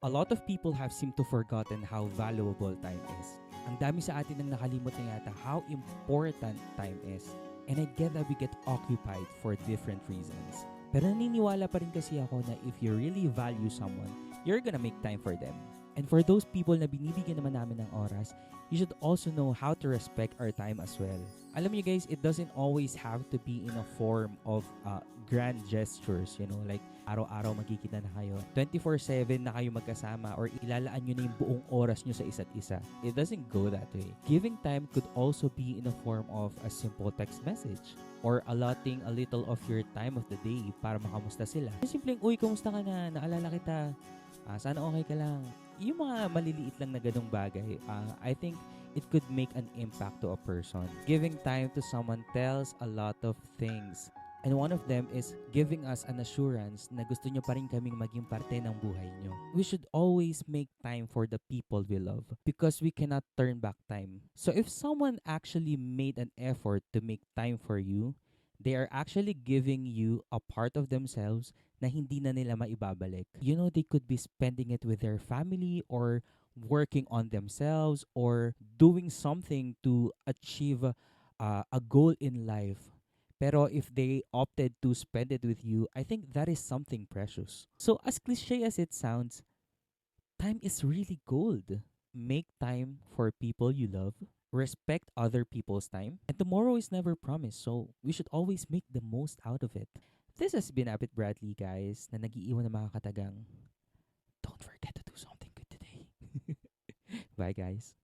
A lot of people have seemed to forgotten how valuable time is. Ang dami sa atin ang nakalimot na yata how important time is. And I get that we get occupied for different reasons. Pero naniniwala pa rin kasi ako na if you really value someone, you're gonna make time for them. And for those people na binibigyan naman namin ng oras, you should also know how to respect our time as well. Alam niyo guys, it doesn't always have to be in a form of grand gestures, like araw-araw magkikita na kayo. 24/7 na kayo magkasama or ilalaan nyo na yung buong oras nyo sa isa't isa. It doesn't go that way. Giving time could also be in a form of a simple text message or allotting a little of your time of the day para makamusta sila. Simpleng, uy, kumusta ka na? Naalala kita. Sana okay ka lang. Yung mga maliliit lang na ganung bagay, I think it could make an impact to a person. Giving time to someone tells a lot of things. And one of them is giving us an assurance na gusto nyo pa rin kaming maging parte ng buhay nyo. We should always make time for the people we love because we cannot turn back time. So if someone actually made an effort to make time for you, they are actually giving you a part of themselves na hindi na nila maibabalik. They could be spending it with their family or working on themselves or doing something to achieve a goal in life. Pero if they opted to spend it with you, I think that is something precious. So as cliche as it sounds, time is really gold. Make time for people you love. Respect other people's time. And tomorrow is never promised, so we should always make the most out of it. This has been Abit Bradley, guys, na nag-iiwan ng mga katagang. Don't forget to do something good today. Bye, guys.